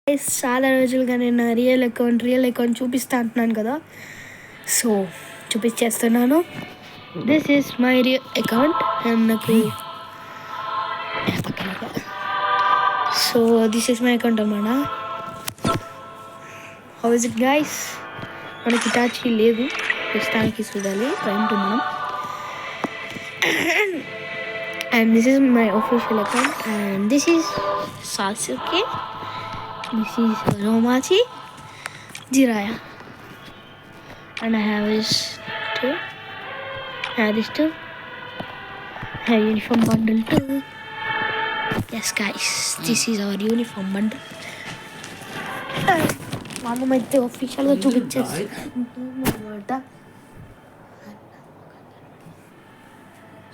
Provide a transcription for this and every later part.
చాలా రోజులుగా నేను నా రియల్ అకౌంట్ చూపిస్తా అంటున్నాను కదా, సో చూపించేస్తున్నాను. This is my real account and నాకు so this is my account అన్నమాట. How is it guys? మనకి టాచీ లేదు ప్రస్తుతానికి, చూడాలి ప్రైమ్ టు మనం. And this is my official account and this is Sasuke, this is Romachi, Jiraiya, and I have this too. I have this too. I have uniform bundle too. Yes guys, this is our uniform bundle. మనమైతే officialగా చూపించేస్తామన్నమాట.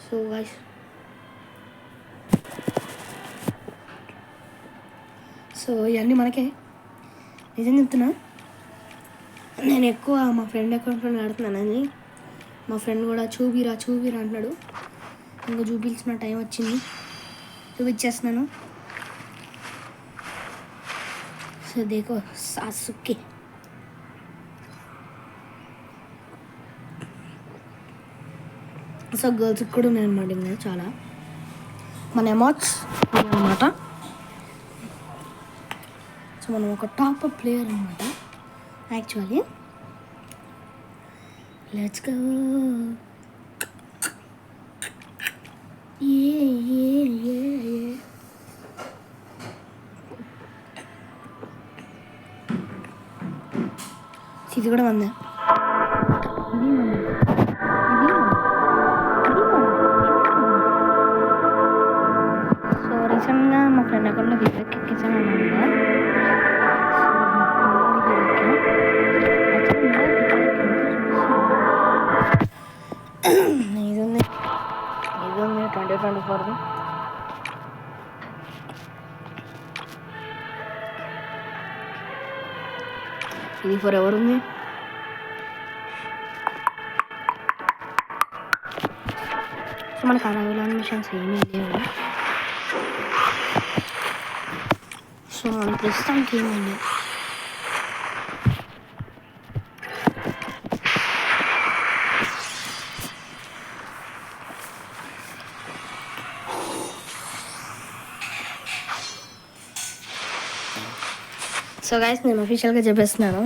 So guys, so ఇవన్నీ మనకే. నిజం చెప్తున్నా, నేను ఎక్కువ మా friend అకౌంట్లో ఆడుతున్నానని మా ఫ్రెండ్ కూడా చూపిరా అంటున్నాడు. ఇంకా చూపించిన టైం వచ్చింది, చూపించేస్తున్నాను. సో దేకో సాసుకే. సో గర్ల్స్కి కూడా నేను అనమాట చాలా మన ఎమోట్స్ అనమాట. సో మనం ఒక టాప్ ప్లేయర్ అనమాట యాక్చువల్లీ. Let's go. ఇది కూడా మందే. సో రీసెంట్గా మా ఫ్రెండ్ అకౌంట్లో వివేక్ ఎక్కించాను అనమాట. ఇది ఉంది 2024. ఇది ఫర్ ఎవర్ ఉంది. సో మనకు అరవై మిషన్స్ ఏమీ లేవు. సో మన ప్రస్తుతానికి ఏమైంది. సో గైస్, నేను అఫీషియల్గా చెప్పేస్తున్నాను.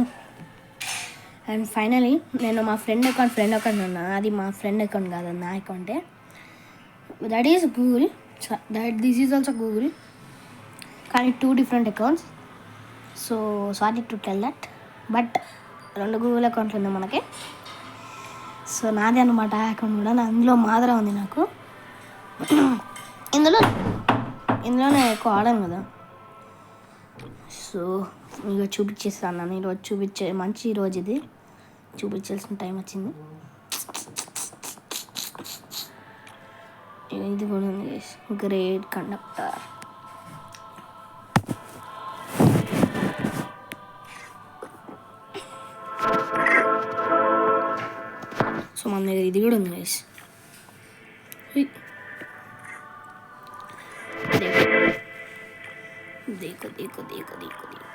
అండ్ ఫైనలీ నేను మా ఫ్రెండ్ అకౌంట్ ఉన్నా. అది మా ఫ్రెండ్ అకౌంట్ కాదు, నా అకౌంటే. That is Google. This is also Google, కానీ 2 different accounts. So sorry to tell that, but 2 Google అకౌంట్లు ఉన్నాయి మనకి. సో నాదే అనమాట అకౌంట్ కూడా. అందులో మాదిరా ఉంది నాకు. ఇందులోనే ఎక్కువ ఆడాను కదా. సో మీకు చూపించేస్తాను. ఈరోజు మంచి రోజు ఇది, చూపించాల్సిన టైం వచ్చింది. ఇది కూడా ఉంది, గ్రేట్ కండక్టర్. సో మన దగ్గర ఇది కూడా ఉంది గైస్. देखो देखो देखो देखो देखो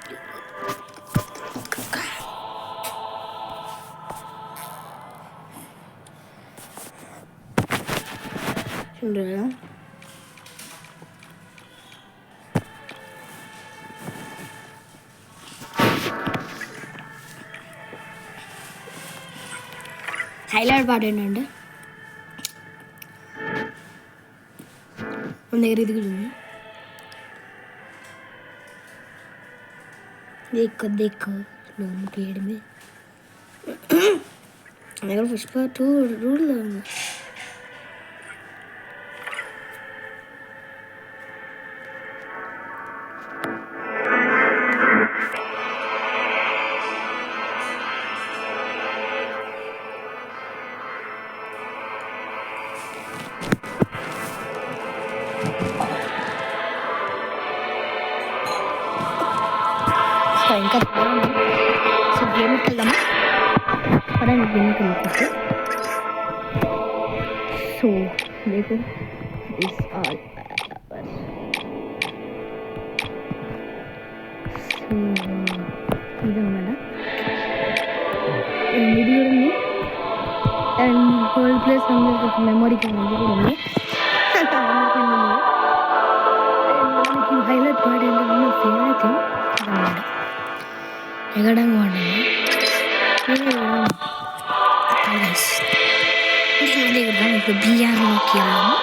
सुन रहे हो? హైలైట్ పార్ట్ ఏంటంటే మన దగ్గర ఇది కూడా ఉంది. देखो लोन पेड़ में मेरे पुष्पा 2 रूल ఇంకా సో గేమ్కి వెళ్దామా? పదండి గేమ్కి వెళ్ళిపోతే. సో देखो this all సో ఇదన్నమాట. అండ్ ఇది కూడా ఉంది. అండ్ హోల్డ్ ప్లేస్ అందరికి ఒక మెమొరీ కార్డ్ ఇది కూడా ఉంది. మనకి హైలైట్ పార్ట్ ఏంటంటే నా ఫేవరెట్ థింగ్ అన్నమాట, ఎగడం వాడాను. ఇప్పుడు బీఆర్లోకి వెళ్ళాము.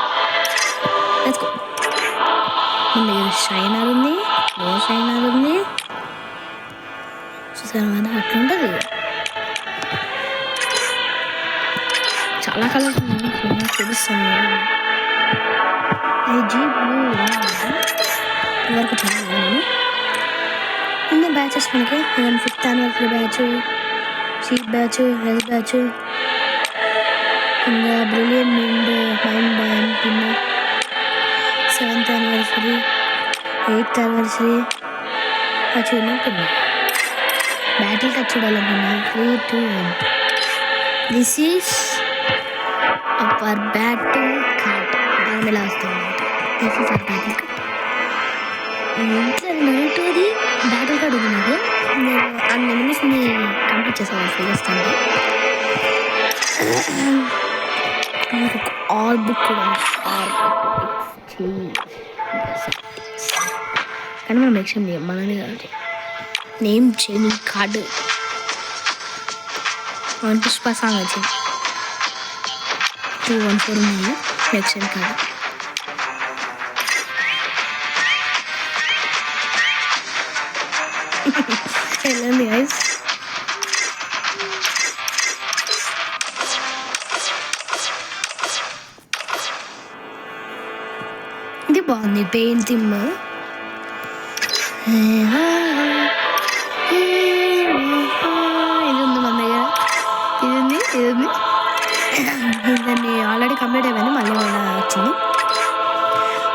మన దగ్గర షైనర్ ఉంది, లో షైనర్ ఉంది, చూసారు కదా అట్లుంటుంది. చాలా కలర్స్ ఉన్నాయి, తెలుస్తుంది. అది జీప్ వరకు చదివాను. ఇంకా బ్యాచెస్ మనకి 5th anniversary badge, seat badge, health badge, ఇంకా brilliant mind band pin, 7th anniversary, 8th anniversary achievement pin. Battle card చూడాలనుకున్నా 3, 2, 1. This is our battle card. దాని ఎలా వస్తుంది అనమాట. This is our battle card. ఇంట్లో నైట్ది బ్యాటిల్ కార్డ్ ఉంది నాకు. నేను అన్ని ఎనిమిస్ని కంప్లీట్ చేసాను ఫిగర్స్తాను. నాకు ఒక ఆల్ బుక్ కూడా కానీ మనం ఎక్స్చేంజ్ చేయం, మననే కాబట్టి name changing card Pushpa song వచ్చింది 214 ఉంది ఎక్స్చేంజ్ కార్డు. వెళ్ళండి గైస్. ఇది బాగుంది పెయింట్ థిమ్. ఇది ఉంది మన దగ్గర, ఇది ఉంది. దాన్ని ఆల్రెడీ కంప్లీట్ అయిపోయింది, మళ్ళీ మన వచ్చింది.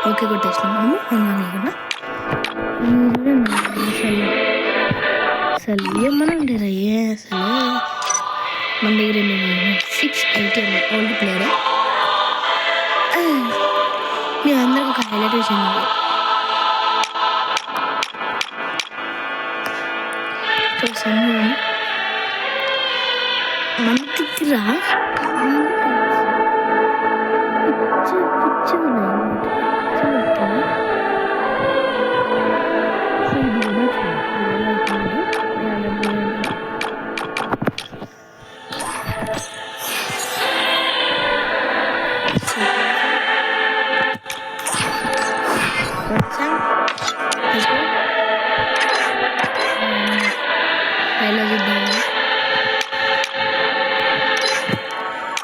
ఓకే కొట్టేసినాం మనము లేకుండా. అసలు ఏమన్నా ఉంటారా అసలు మన దగ్గర 680 ఉంది ఓల్డ్ ప్లేయర్. మీ అందరికి ఒక హైలైట్ విషయం ఉంది. మన దగ్గర పిచ్చి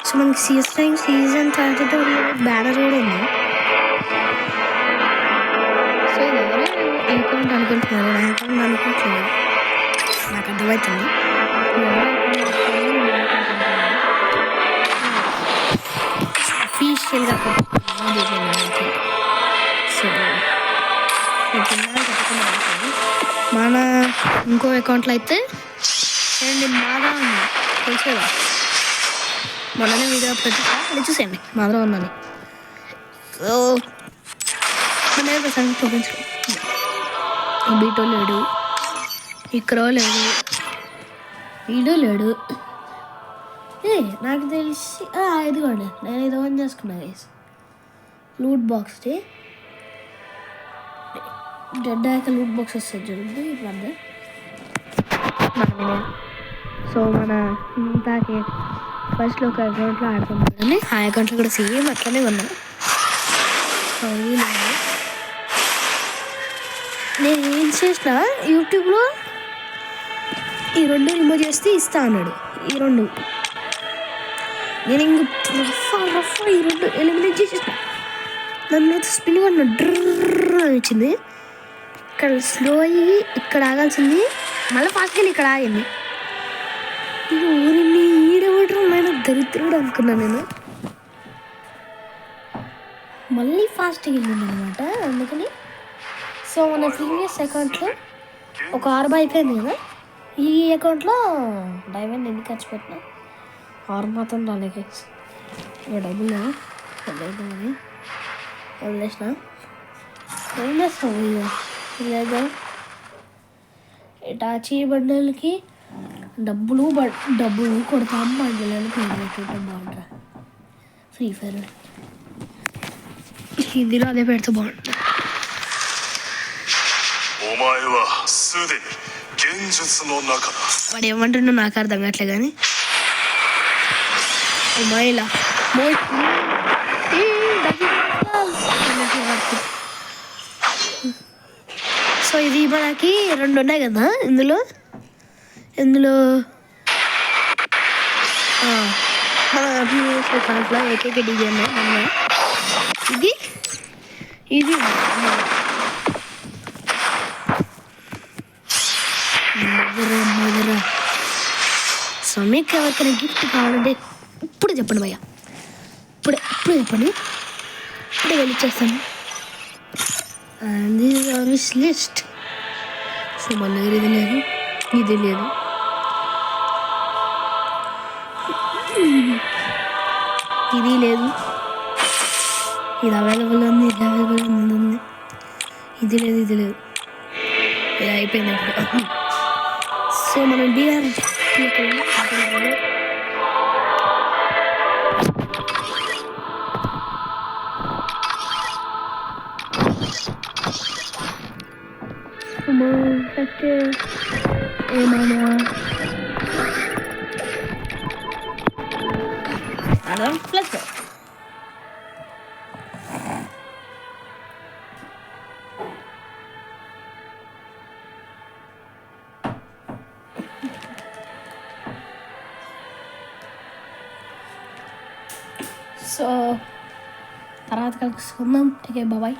సో మనకి సీజన్ 32 బ్యానర్ కూడా ఉంది. సో ఇది ఎవరో అకౌంట్ అనుకుంటున్నారు, అకౌంట్ అనుకుంటున్నారు, నాకు అర్థమవుతుంది. అఫీషియల్గా సో మన ఇంకో అకౌంట్లో అయితే మాదా ఉంది తెలుసుదా, మొన్ననే వీడియో పెట్టి చూసేయండి మాదా ఉందని. సో మన ప్రసంగం చూపించు. బీటో లేడు, ఇక్కడ లేడు, వీడో లేడు. నాకు తెలిసి ఇదిగోండి, నేను ఇది ఓన్ చేసుకున్నా గైస్. లూట్ బాక్స్ది డెడ్ అయ్యాక లూట్ బాక్స్ వస్తుంది చూడండి ఇప్పుడు. సో మన ఇంతాకే ఫస్ట్లో ఒక అకౌంట్లో ఆడుతున్నాం కానీ ఆ అకౌంట్లో కూడా సేమ్ అట్లనే ఉన్నాం. నేను ఏం చేసిన యూట్యూబ్లో ఈ 2 రిమూవ్ చేస్తే ఇస్తా అన్నాడు. ఈ 2 నేను ఇంక రఫ్ ఈ 2 ఎలిమినేట్ చేసేసిన. దాని మీద స్పిన్ కొన్న డ్రర్ అని వచ్చింది. ఇక్కడ స్లో అయ్యి ఇక్కడ ఆగాల్సింది, మళ్ళీ ఫాస్ట్గా ఇక్కడ ఆగింది. ఇది ఊరిని ఈడవడం నేను దరిద్రుడు అనుకున్నాను. నేను మళ్ళీ ఫాస్ట్గా వెళ్ళింది అనమాట. అందుకని సో మన ప్రీవియస్ అకౌంట్లో ఒక 6 అయిపోయింది కదా, ఈ అకౌంట్లో డైమండ్ ఎన్ని ఖర్చు పెట్టినా 6 మాత్రం రాలేక డబ్బులు వదిలేద్దామని వదిలేసిన. ఏం చేస్తాం లేదా ఇటాచీ బండలకి డబ్బులు కొడతాం బండలను పేరు పెట్టుకుంటాం బాగుంటారా ఫ్రీ ఫైర్ హిందీలో అదే పెడితే బాగుంటుంది వాడు ఏమంటుండో నాకు అర్థం కావట్లే కానీ మైలా సో ఇది మనకి 2 ఉన్నాయి కదా ఇందులో మన అకౌంట్లో ఏకైక డిజైన్ ఉన్నాయి ఇది మధుర సో మీకు ఎవరికైనా గిఫ్ట్ కావాలంటే ఇప్పుడు చెప్పండి భయ్య ఇప్పుడే చెప్పండి ఇప్పుడే వెళ్ళిచ్చేస్తాను and this is our wish list so మన దగ్గర ఇది లేదు ఇది లేదు ఇది అవైలబుల్ ఉంది ఇది లేదు ఇది అయిపోయింది అప్పుడు సో మనం బీఆర్ ఏమైనా ప్లస్ సో తర్వాత కలుసుకుందాం. Okay bye.